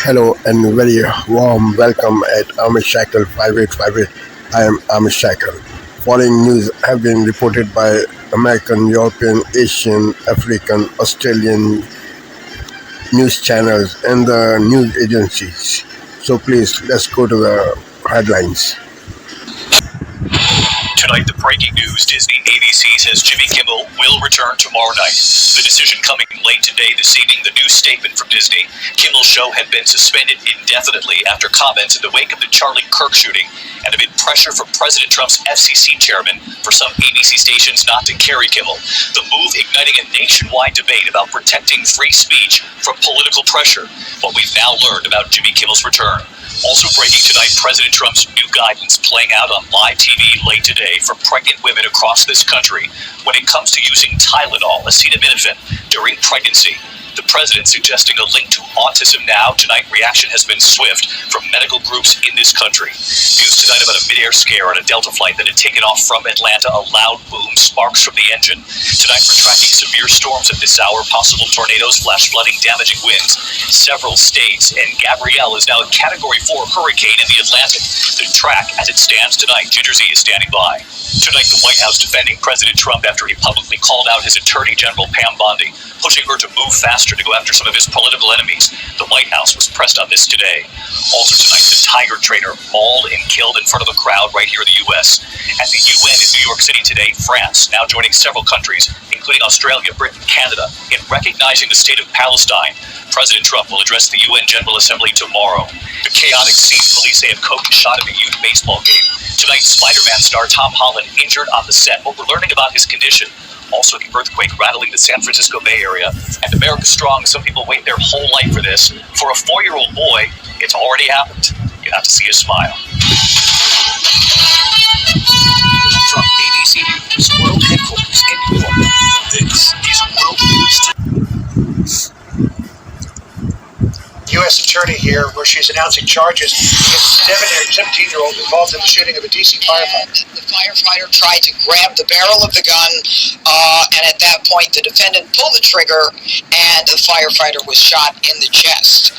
Hello and very warm welcome at Amish Shackle 5858. I am Amish Shackle. Following news have been reported by American, European, Asian, African, Australian news channels and the news agencies. So please, let's go to the headlines. Tonight, the breaking news: Disney ABC says Jimmy Kimmel will return tomorrow night. The decision coming late today. This evening, the new statement from Disney: Kimmel's show had been suspended indefinitely after comments in the wake of the Charlie Kirk shooting and amid pressure from President Trump's FCC chairman for some ABC stations not to carry Kimmel. The move igniting a nationwide debate about protecting free speech from political pressure. What we've now learned about Jimmy Kimmel's return. Also breaking tonight, President Trump's new guidance playing out on live TV late today for pregnant women across this country when it comes to using Tylenol, acetaminophen, during pregnancy. The president suggesting a link to autism now. Tonight, reaction has been swift from medical groups in this country. News tonight about a mid-air scare on a Delta flight that had taken off from Atlanta. A loud boom, sparks from the engine. Tonight, we're tracking severe storms at this hour, possible tornadoes, flash flooding, damaging winds in several states. And Gabrielle is now a Category 4 hurricane in the Atlantic. The track, as it stands tonight, Ginger Z is standing by. Tonight, the White House defending President Trump after he publicly called out his Attorney General Pam Bondi, pushing her to move faster to go after some of his political enemies. The White House was pressed on this today. Also tonight, the Tiger trainer mauled and killed in front of a crowd right here in the U.S. At the UN in New York City today, France now joining several countries, including Australia, Britain, Canada, in recognizing the state of Palestine. President Trump will address the UN General Assembly tomorrow. The chaotic scene, police say a coach shot at a youth baseball game. Tonight, Spider-Man star Tom Holland injured on the set, but we're learning about his condition. Also, the earthquake rattling the San Francisco Bay Area. And America Strong, some people wait their whole life for this. For a 4-year-old boy, it's already happened. You have to see his smile. From ABC News World Headquarters in New York, this is World News. U.S. attorney here, where she's announcing charges against a 17-year-old involved in the shooting of a D.C. firefighter. The firefighter tried to grab the barrel of the gun, and at that point, the defendant pulled the trigger, and the firefighter was shot in the chest.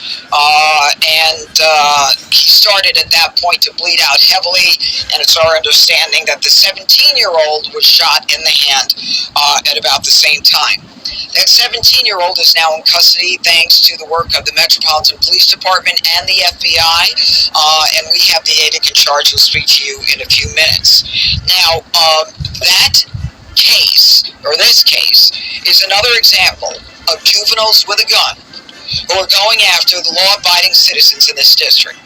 He started at that point to bleed out heavily, and it's our understanding that the 17-year-old was shot in the hand at about the same time. That 17-year-old is now in custody thanks to the work of the Metropolitan Police Department and the FBI, and we have the aid in charge. We'll speak to you in a few minutes. Now, this case, is another example of juveniles with a gun who are going after the law-abiding citizens in this district.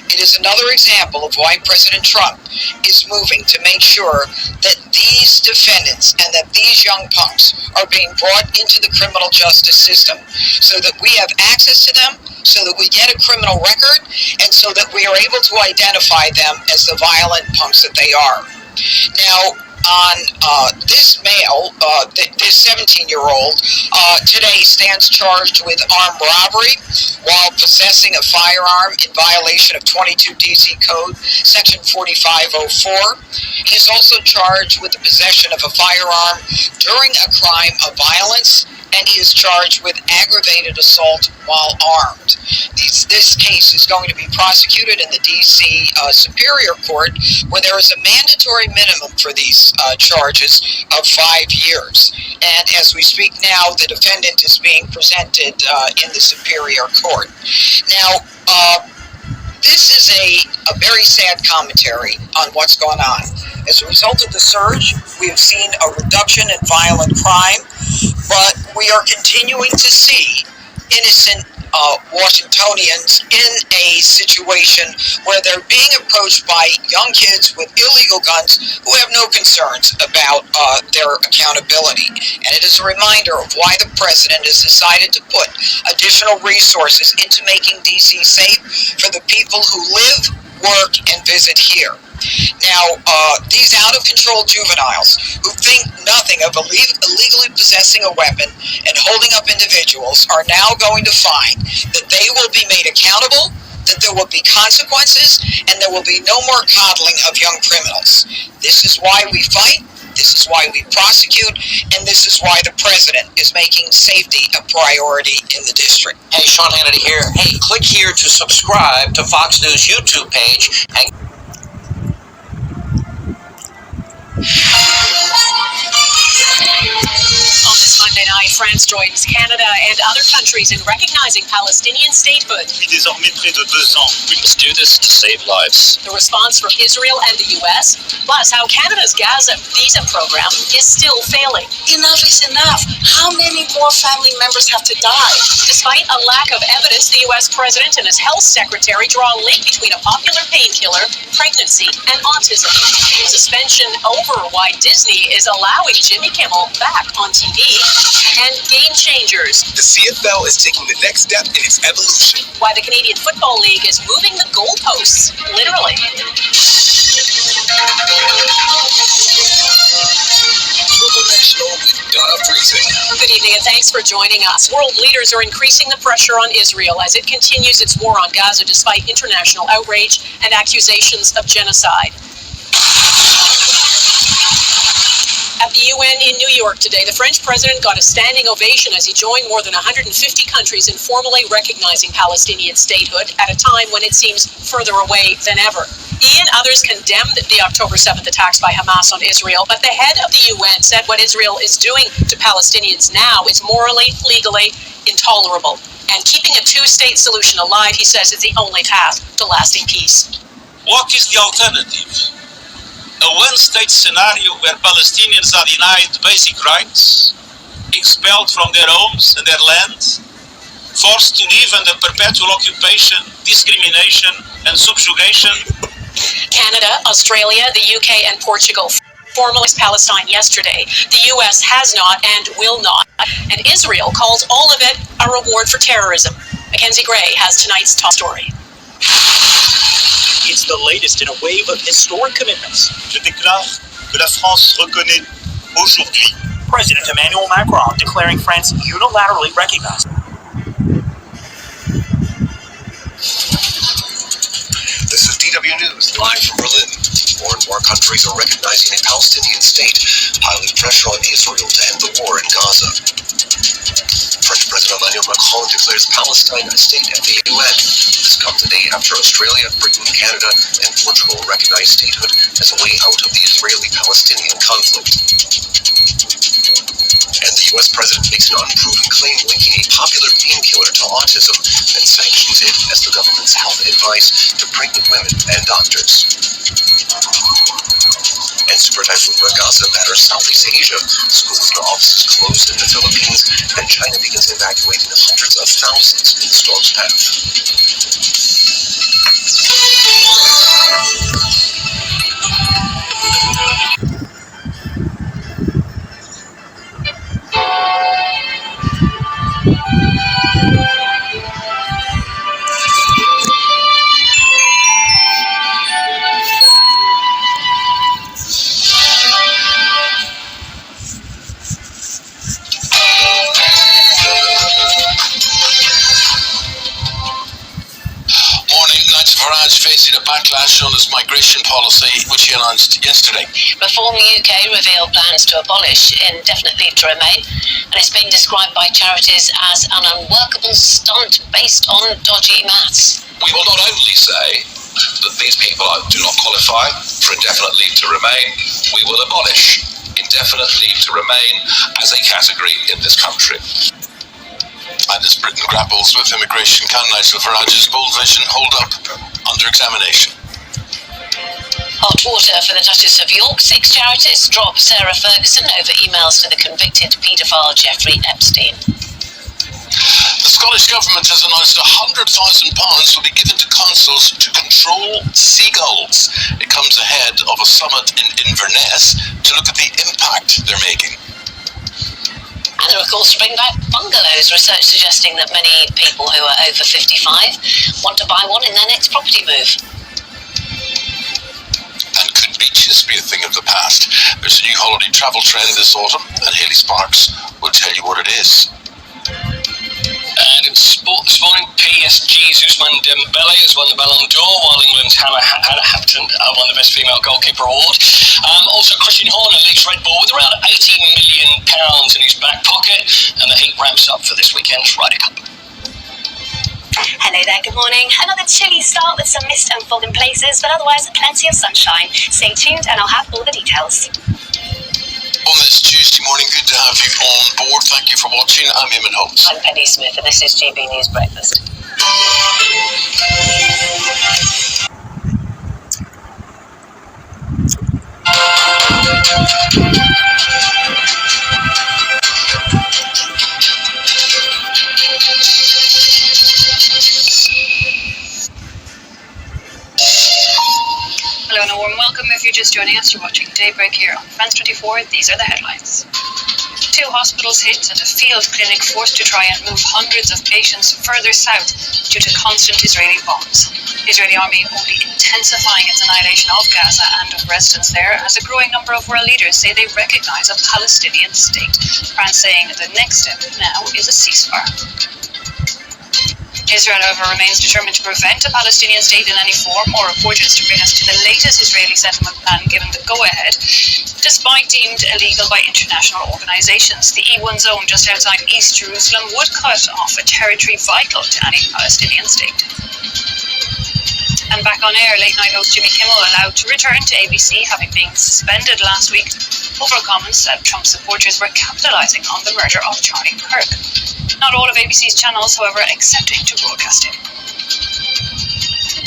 It is another example of why President Trump is moving to make sure that these defendants and that these young punks are being brought into the criminal justice system so that we have access to them, so that we get a criminal record, and so that we are able to identify them as the violent punks that they are. Now, on this male, this 17-year-old, today stands charged with armed robbery while possessing a firearm in violation of 22 D.C. Code, Section 4504. He is also charged with the possession of a firearm during a crime of violence, and he is charged with aggravated assault while armed. This case is going to be prosecuted in the D.C. Superior Court, where there is a mandatory minimum for these charges of 5 years. And as we speak now, the defendant is being presented in the Superior Court. Now, this is a very sad commentary on what's going on. As a result of the surge, we have seen a reduction in violent crime, but we are continuing to see innocent Washingtonians in a situation where they're being approached by young kids with illegal guns who have no concerns about their accountability. And it is a reminder of why the president has decided to put additional resources into making D.C. safe for the people who live, work, and visit here. Now, these out-of-control juveniles who think nothing of illegally possessing a weapon and holding up individuals are now going to find that they will be made accountable, that there will be consequences, and there will be no more coddling of young criminals. This is why we fight. This is why we prosecute, and this is why the president is making safety a priority in the district. Hey, Sean Hannity here. Hey, click here to subscribe to Fox News YouTube page and On this Monday night, France joins Canada and other countries in recognizing Palestinian statehood. Depuis désormais près de 2 ans. We must do this to save lives. The response from Israel and the U.S., plus how Canada's Gaza visa program is still failing. Enough is enough. How many more family members have to die? Despite a lack of evidence, the U.S. president and his health secretary draw a link between a popular painkiller, pregnancy, and autism. Suspension over why Disney is allowing Jimmy Kimmel back on TV. And game changers. The CFL is taking the next step in its evolution. Why the Canadian Football League is moving the goalposts, literally. Good evening and thanks for joining us. World leaders are increasing the pressure on Israel as it continues its war on Gaza despite international outrage and accusations of genocide. At the UN in New York today, the French president got a standing ovation as he joined more than 150 countries in formally recognizing Palestinian statehood at a time when it seems further away than ever. He and others condemned the October 7th attacks by Hamas on Israel, but the head of the UN said what Israel is doing to Palestinians now is morally, legally intolerable. And keeping a two-state solution alive, he says, is the only path to lasting peace. What is the alternative? A one-state scenario where Palestinians are denied basic rights, expelled from their homes and their lands, forced to live under perpetual occupation, discrimination, and subjugation. Canada, Australia, the UK, and Portugal formally Palestine yesterday. The US has not and will not. And Israel calls all of it a reward for terrorism. Mackenzie Gray has tonight's top story. It's the latest in a wave of historic commitments. Je déclare que la France reconnaît aujourd'hui. President Emmanuel Macron declaring France unilaterally recognized. This is DW News, live from Berlin. More and more countries are recognizing a Palestinian state, piling pressure on Israel to end the war in Gaza. French President Emmanuel Macron declares Palestine a state at the UN. This comes a day after Australia, Britain, Canada, and Portugal recognized statehood as a way out of the Israeli-Palestinian conflict. And the US president makes an unproven claim linking a popular painkiller to autism and sanctions it as the government's health advice to pregnant women and doctors. And Super Typhoon Ragasa batters Southeast Asia. Schools and offices closed in the Philippines, and China begins evacuating hundreds of thousands in the storm's path. Facing a backlash on his migration policy, which he announced yesterday. Reform UK revealed plans to abolish indefinite leave to remain, and it's been described by charities as an unworkable stunt based on dodgy maths. We will not only say that these people do not qualify for indefinite leave to remain, we will abolish indefinite leave to remain as a category in this country. And as Britain grapples with immigration, can Nigel Farage's bold vision hold up under examination? Hot water for the Duchess of York. 6 charities drop Sarah Ferguson over emails to the convicted paedophile Jeffrey Epstein. The Scottish Government has announced £100,000 will be given to councils to control seagulls. It comes ahead of a summit in Inverness to look at the impact they're making. And there are calls to bring back bungalows, research suggesting that many people who are over 55 want to buy one in their next property move. And could beaches be a thing of the past? There's a new holiday travel trend this autumn, and Hayley Sparks will tell you what it is. And in sport this morning, PSG's Ousmane Dembele has won the Ballon d'Or, while England's Hannah Hampton won the Best Female Goalkeeper award. Also, Christian Horner leaves Red Bull with around £18 million in his back pocket, and the heat ramps up for this weekend's Ryder Cup. Hello there, good morning. Another chilly start with some mist and fog in places, but otherwise plenty of sunshine. Stay tuned and I'll have all the details. On this Tuesday morning, good to have you on board. Thank you for watching. I'm Eamon Holmes. I'm Penny Smith, and this is GB News Breakfast. Hello and a warm welcome. If you're just joining us, you're watching Daybreak here on France 24. These are the headlines. 2 hospitals hit and a field clinic forced to try and move hundreds of patients further south due to constant Israeli bombs. Israeli army only intensifying its annihilation of Gaza and of residents there, as a growing number of world leaders say they recognize a Palestinian state. France saying the next step now is a ceasefire. Israel, however, remains determined to prevent a Palestinian state in any form. More reporters to bring us to the latest Israeli settlement plan given the go-ahead, despite deemed illegal by international organizations. The E1 zone just outside East Jerusalem would cut off a territory vital to any Palestinian state. And back on air, late-night host Jimmy Kimmel allowed to return to ABC, having been suspended last week over comments that Trump supporters were capitalizing on the murder of Charlie Kirk. Not all of ABC's channels, however, accepting to broadcast it.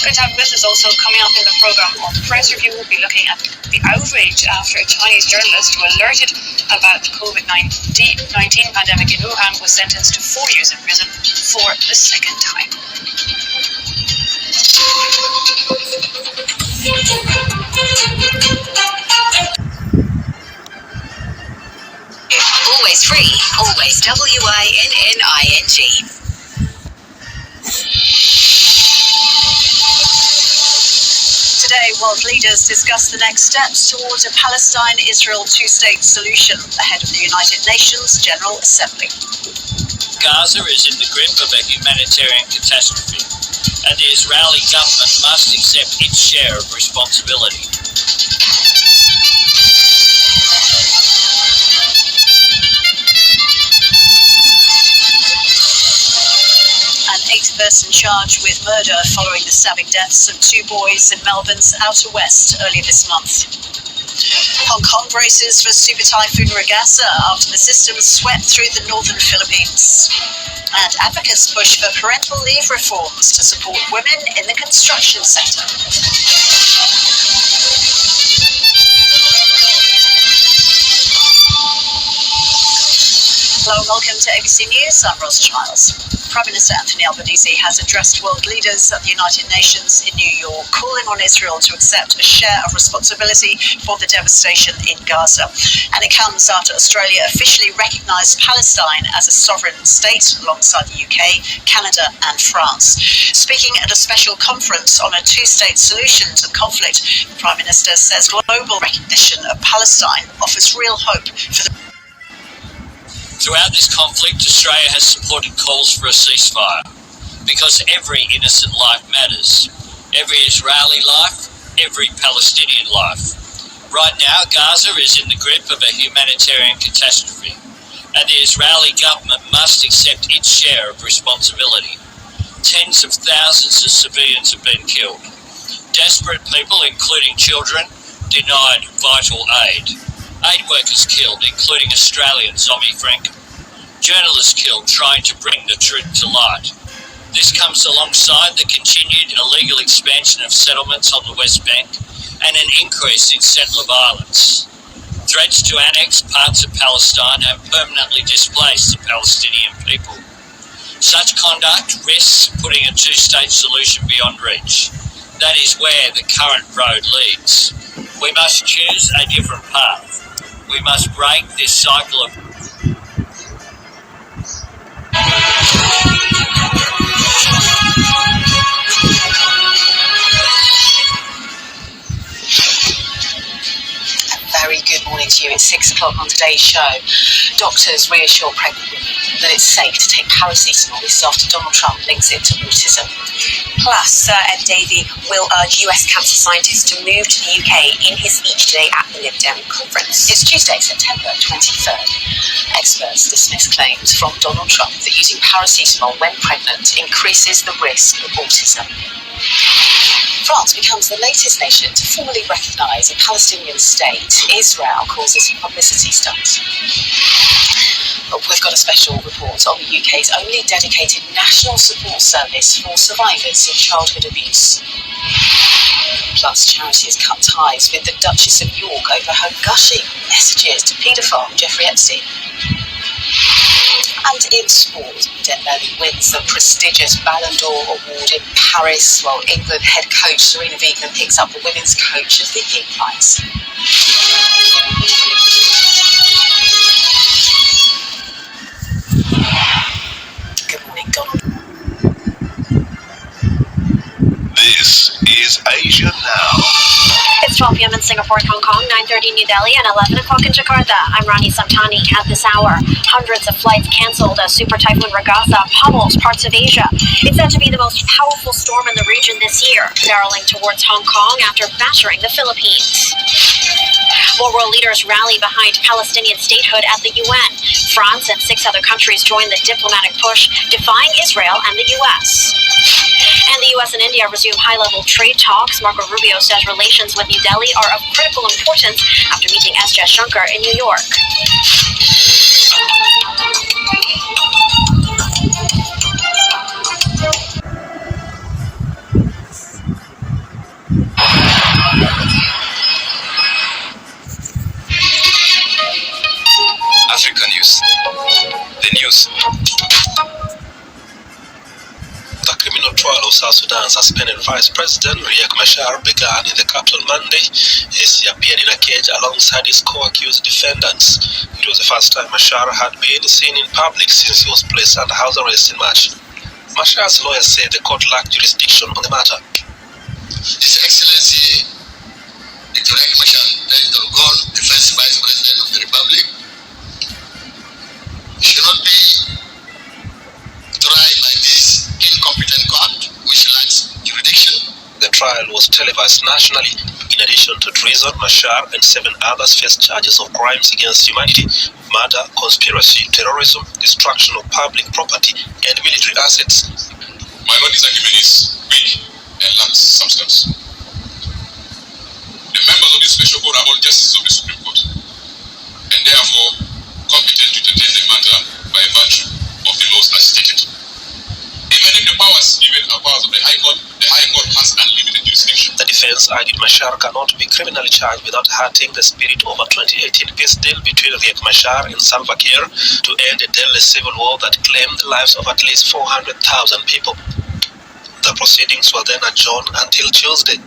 Good to have with us also coming up in the programme on Press Review. We'll be looking at the outrage after a Chinese journalist who alerted about the COVID-19 pandemic in Wuhan was sentenced to 4 years in prison for the second time. Always free, always WINNING. Today, world leaders discuss the next steps towards a Palestine-Israel two-state solution ahead of the United Nations General Assembly. Gaza is in the grip of a humanitarian catastrophe, and the Israeli government must accept its share of responsibility. An 8-person charge with murder following the stabbing deaths of 2 boys in Melbourne's Outer West earlier this month. Hong Kong braces for Super Typhoon Regasa after the system swept through the northern Philippines. And advocates push for parental leave reforms to support women in the construction sector. Hello and welcome to ABC News. I'm Ros Childs. Prime Minister Anthony Albanese has addressed world leaders at the United Nations in New York, calling on Israel to accept a share of responsibility for the devastation in Gaza. And it comes after Australia officially recognised Palestine as a sovereign state alongside the UK, Canada and France. Speaking at a special conference on a two-state solution to the conflict, the Prime Minister says global recognition of Palestine offers real hope for the Throughout this conflict, Australia has supported calls for a ceasefire, because every innocent life matters. Every Israeli life, every Palestinian life. Right now, Gaza is in the grip of a humanitarian catastrophe, and the Israeli government must accept its share of responsibility. Tens of thousands of civilians have been killed. Desperate people, including children, denied vital aid. 8 workers killed, including Australian Zombie Frank. Journalists killed trying to bring the truth to light. This comes alongside the continued illegal expansion of settlements on the West Bank and an increase in settler violence. Threats to annex parts of Palestine and permanently displace the Palestinian people. Such conduct risks putting a two-state solution beyond reach. That is where the current road leads. We must choose a different path. We must break this cycle of very good morning to you. It's 6 o'clock on today's show. Doctors reassure pregnant women that it's safe to take paracetamol this after Donald Trump links it to autism. Plus, Sir Ed Davey will urge US cancer scientists to move to the UK in his speech today at the Lib Dem conference. It's Tuesday, September 23rd. Experts dismiss claims from Donald Trump that using paracetamol when pregnant increases the risk of autism. France becomes the latest nation to formally recognise a Palestinian state. Israel calls it a publicity stunt. We've got a special report on the UK's only dedicated national support service for survivors of childhood abuse. Plus, charities cut ties with the Duchess of York over her gushing messages to paedophile Jeffrey Epstein. And in sport, Dembele wins the prestigious Ballon d'Or award in Paris, while England head coach Serena Wiegmann picks up the Women's Coach of the Year prize. Good morning, Donald. This is Asia Now. It's 12 p.m. in Singapore and Hong Kong, 9:30 New Delhi, and 11 o'clock in Jakarta. I'm Rani Samtani. At this hour, hundreds of flights cancelled as Super Typhoon Ragasa pummels parts of Asia. It's said to be the most powerful storm in the region this year, barreling towards Hong Kong after battering the Philippines. More world leaders rally behind Palestinian statehood at the UN. France and 6 other countries join the diplomatic push, defying Israel and the U.S. And the U.S. and India resume high-level trade talks. Marco Rubio says relations with New Delhi are of critical importance after meeting S. Jaishankar in New York. Africa News. The news. The criminal trial of South Sudan's suspended Vice President Riek Machar began in the capital Monday as he appeared in a cage alongside his co-accused defendants. It was the first time Machar had been seen in public since he was placed under house arrest in March. Machar's lawyers said the court lacked jurisdiction on the matter. His Excellency Riek Machar, the gone defense Vice President of the Republic, should not be tried by this incompetent court which lacks jurisdiction. The trial was televised nationally. In addition to treason, Machar and 7 others face charges of crimes against humanity, murder, conspiracy, terrorism, destruction of public property, and military assets. My lord's argument is weak and lacks substance. The members of the Special Court are all justices of the Supreme Court, and therefore competent to entertain the matter by virtue of the laws as stated. Even if the powers given are powers of the High Court has unlimited jurisdiction. The defense argued Machar cannot be criminally charged without hurting the spirit of a 2018 peace deal between Riek Machar and Salva Kiir to end a deadly civil war that claimed the lives of at least 400,000 people. The proceedings were then adjourned until Tuesday.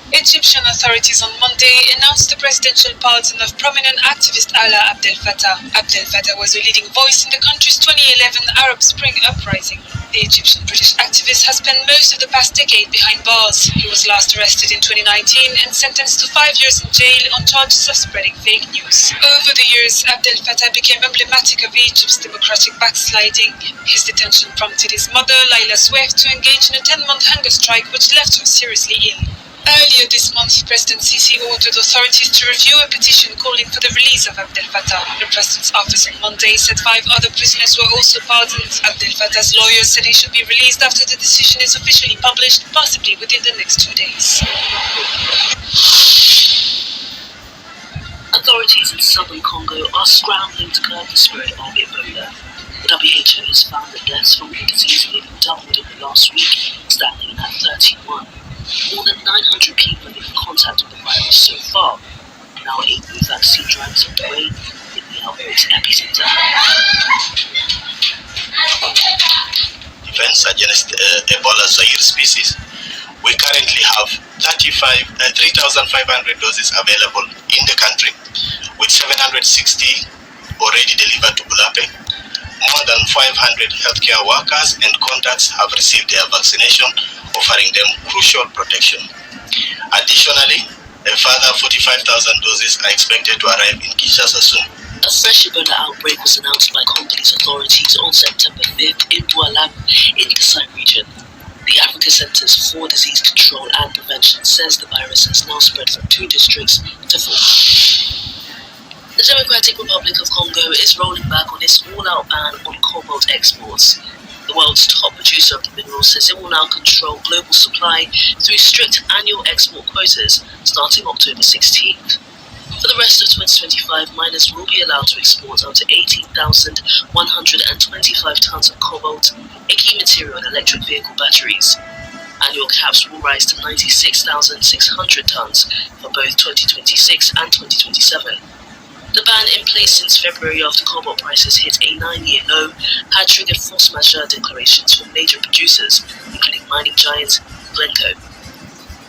Egyptian authorities on Monday announced the presidential pardon of prominent activist Alaa Abdel Fattah. Abdel Fattah was a leading voice in the country's 2011 Arab Spring uprising. The Egyptian-British activist has spent most of the past decade behind bars. He was last arrested in 2019 and sentenced to 5 years in jail on charges of spreading fake news. Over the years, Abdel Fattah became emblematic of Egypt's democratic backsliding. His detention prompted his mother, Laila Swift, to engage in a 10-month hunger strike which left her seriously ill. Earlier this month, President Sisi ordered authorities to review a petition calling for the release of Abdel Fattah. The president's office on Monday said 5 other prisoners were also pardoned. Abdel Fattah's lawyers said he should be released after the decision is officially published, possibly within the next 2 days. Authorities in southern Congo are scrambling to curb the spread of Ebola. The WHO has found that deaths from the disease nearly doubled in the last week, standing at 31. More than 900 people have been contacted with the virus so far. Now 8 new vaccine drives on the way in the outbreak's epicenter. Events against Ebola Zaire species. We currently have 3,500 doses available in the country, with 760 already delivered to Bulape. More than 500 healthcare workers and contacts have received their vaccination, offering them crucial protection. Additionally, a further 45,000 doses are expected to arrive in Kinshasa soon. A fresh Ebola outbreak was announced by Congolese authorities on September 5th in Doualam in the Kasai region. The Africa Centers for Disease Control and Prevention says the virus has now spread from 2 districts to 4. The Democratic Republic of Congo is rolling back on its all-out ban on cobalt exports. The world's top producer of the mineral says it will now control global supply through strict annual export quotas starting October 16th. For the rest of 2025, miners will be allowed to export up to 18,125 tons of cobalt, a key material in electric vehicle batteries. Annual caps will rise to 96,600 tons for both 2026 and 2027. The ban, in place since February after cobalt prices hit a 9-year low, had triggered force majeure declarations from major producers, including mining giant Glencoe.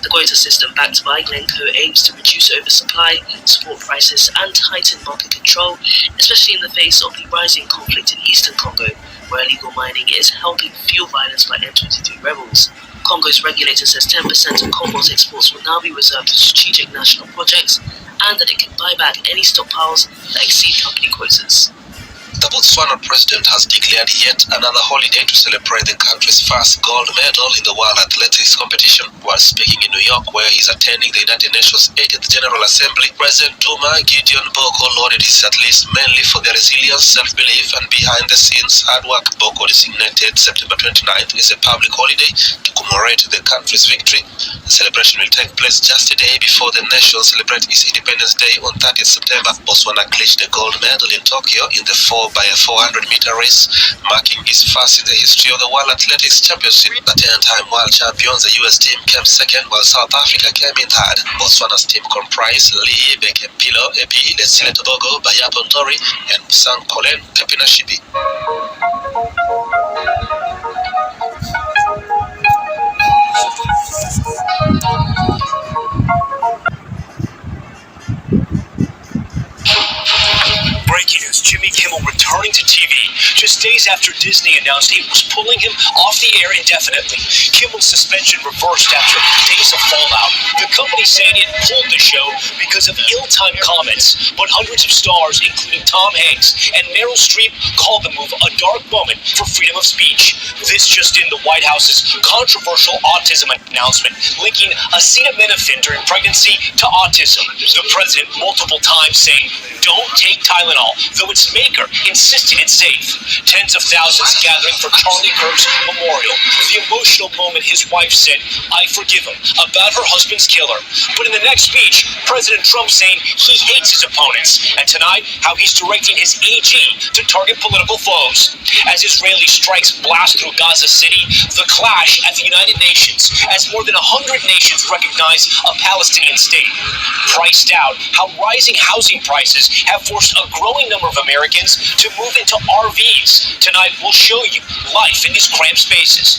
The quota system backed by Glencoe aims to reduce oversupply, support prices, and tighten market control, especially in the face of the rising conflict in eastern Congo, where illegal mining is helping fuel violence by M23 rebels. Congo's regulator says 10% of cobalt exports will now be reserved for strategic national projects, and that it can buy back any stockpiles that exceed company quotas. The Botswana president has declared yet another holiday to celebrate the country's first gold medal in the World Athletics competition. While speaking in New York, where he's attending the United Nations 80th General Assembly, President Duma Gideon Boko lauded his athletes mainly for their resilience, self-belief, and behind-the-scenes hard work. Boko designated September 29th as a public holiday to commemorate the country's victory. The celebration will take place just a day before the nation celebrates its Independence Day on 30th September. Botswana clinched the gold medal in Tokyo in the 4x400-meter race, marking his first in the history of the World Athletics Championship. The 10-time world champions, the US team, came second, while South Africa came in third. Botswana's team comprised Lee Bekempilo Epi, Leslie Tobogo, Bayapo Ntori, and Sankolen Kapinashibi. Breaking news, Jimmy Kimmel returning to TV just days after Disney announced it was pulling him off the air indefinitely. Kimmel's suspension reversed after days of fallout. The company saying it pulled the show because of ill-timed comments, but hundreds of stars, including Tom Hanks and Meryl Streep, called the move a dark moment for freedom of speech. This just in, the White House's controversial autism announcement linking acetaminophen during pregnancy to autism. The president multiple times saying, "Don't take Tylenol," though its maker insisted it's safe. Tens of thousands gathering for Charlie Kirk's memorial. The emotional moment his wife said, "I forgive him," about her husband's killer. But in the next speech, President Trump saying he hates his opponents. And tonight, how he's directing his AG to target political foes. As Israeli strikes blast through Gaza City, the clash at the United Nations, as more than 100 nations recognize a Palestinian state. Priced out, how rising housing prices have forced a growing number of Americans to move into RVs. Tonight, we'll show you life in these cramped spaces.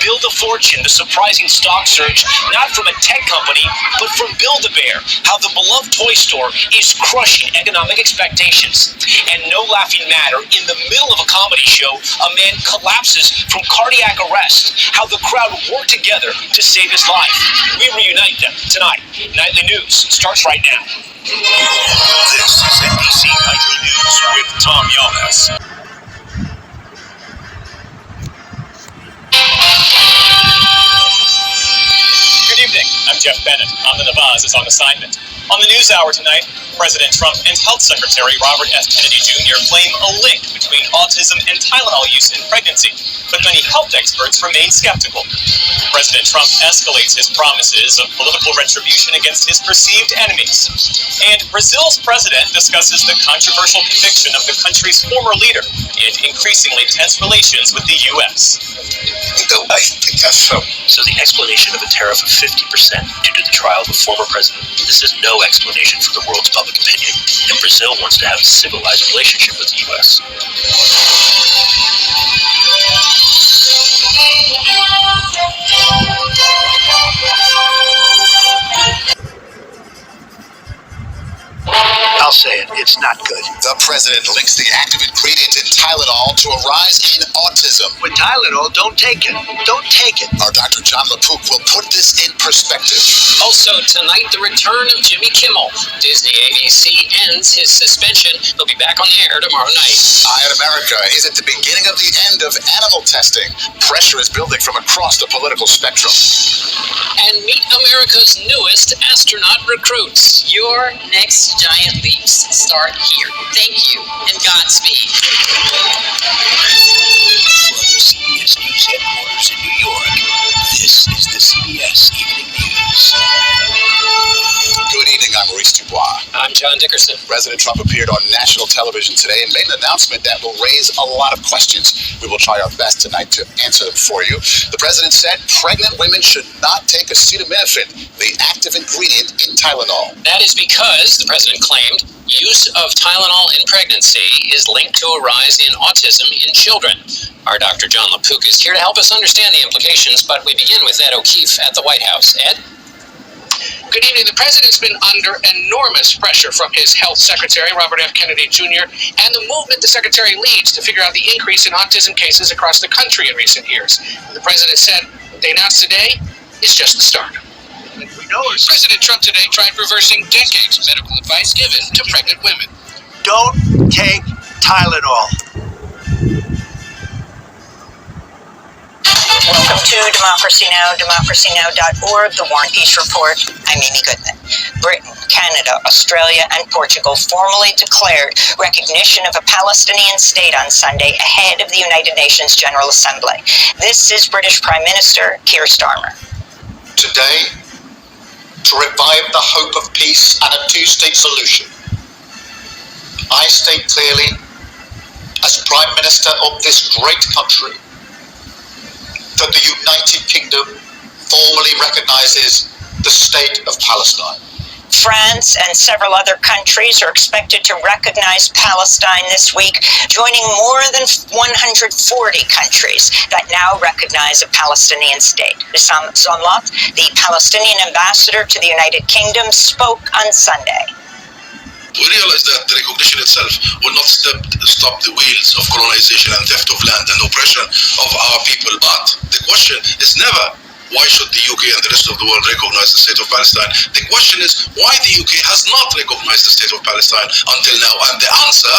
Build a Fortune, the surprising stock surge, not from a tech company, but from Build-A-Bear, how the beloved toy store is crushing economic expectations. And no laughing matter, in the middle of a comedy show, a man collapses from cardiac arrest, how the crowd worked together to save his life. We reunite them tonight. Nightly News starts right now. This is NBC Nightly News with Tom Yamas. Good evening, I'm Jeff Bennett. Amna Navaz is on assignment. On the News Hour tonight, President Trump and Health Secretary Robert F. Kennedy Jr. claim a link between autism and Tylenol use in pregnancy, but many health experts remain skeptical. President Trump escalates his promises of political retribution against his perceived enemies. And Brazil's president discusses the controversial conviction of the country's former leader in increasingly tense relations with the U.S. I think that's so. So the explanation of a tariff of 50% due to the trial of a former president, this is no explanation for the world's public opinion, and Brazil wants to have a civilized relationship with the U.S. I'll say it, it's not good. The president links the active ingredient in Tylenol to a rise in autism. racism. With Tylenol, don't take it. Don't take it. Our Dr. John LaPook will put this in perspective. Also tonight, the return of Jimmy Kimmel. Disney ABC ends his suspension. He'll be back on the air tomorrow night. Eye on America is at the beginning of the end of animal testing. Pressure is building from across the political spectrum. And meet America's newest astronaut recruits. Your next giant leaps start here. Thank you, and Godspeed. From CBS News headquarters in New York, this is the CBS Evening News. Good evening, I'm Maurice Dubois. I'm John Dickerson. President Trump appeared on national television today and made an announcement that will raise a lot of questions. We will try our best tonight to answer them for you. The president said pregnant women should not take acetaminophen, the active ingredient in Tylenol. That is because, the president claimed, use of Tylenol in pregnancy is linked to a rise in autism in children. Our Dr. John LaPook is here to help us understand the implications, but we begin with Ed O'Keefe at the White House. Ed? Good evening. The president's been under enormous pressure from his health secretary, Robert F. Kennedy Jr., and the movement the secretary leads to figure out the increase in autism cases across the country in recent years. The president said what they announced today is just the start. President Trump today tried reversing decades of medical advice given to pregnant women. Don't take Tylenol. Welcome to Democracy Now!, democracynow.org, the War and Peace Report. I'm Amy Goodman. Britain, Canada, Australia, and Portugal formally declared recognition of a Palestinian state on Sunday ahead of the United Nations General Assembly. This is British Prime Minister Keir Starmer. Today, to revive the hope of peace and a two-state solution, I state clearly, as Prime Minister of this great country, that the United Kingdom formally recognizes the state of Palestine. France and several other countries are expected to recognize Palestine this week, joining more than 140 countries that now recognize a Palestinian state. Issam Zomlot, the Palestinian ambassador to the United Kingdom, spoke on Sunday. We realize that the recognition itself will not stop the wheels of colonization and theft of land and oppression of our people. But the question is never, why should the UK and the rest of the world recognize the state of Palestine? The question is, why the UK has not recognized the state of Palestine until now? And the answer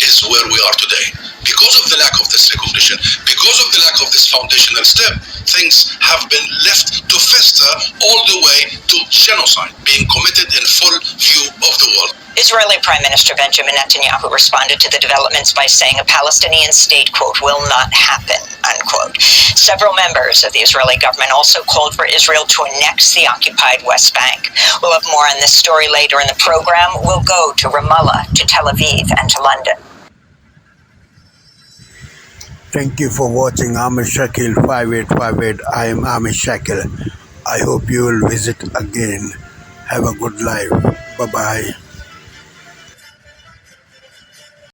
is where we are today. Because of the lack of this recognition, because of the lack of this foundational step, things have been left to fester all the way to genocide being committed in full view of the world. Israeli Prime Minister Benjamin Netanyahu responded to the developments by saying a Palestinian state, quote, will not happen, unquote. Several members of the Israeli government also called for Israel to annex the occupied West Bank. We'll have more on this story later in the program. We'll go to Ramallah, to Tel Aviv, and to London. Thank you for watching Amish Shakil 5858. I am Amish Shakil. I hope you will visit again. Have a good life. Bye-bye.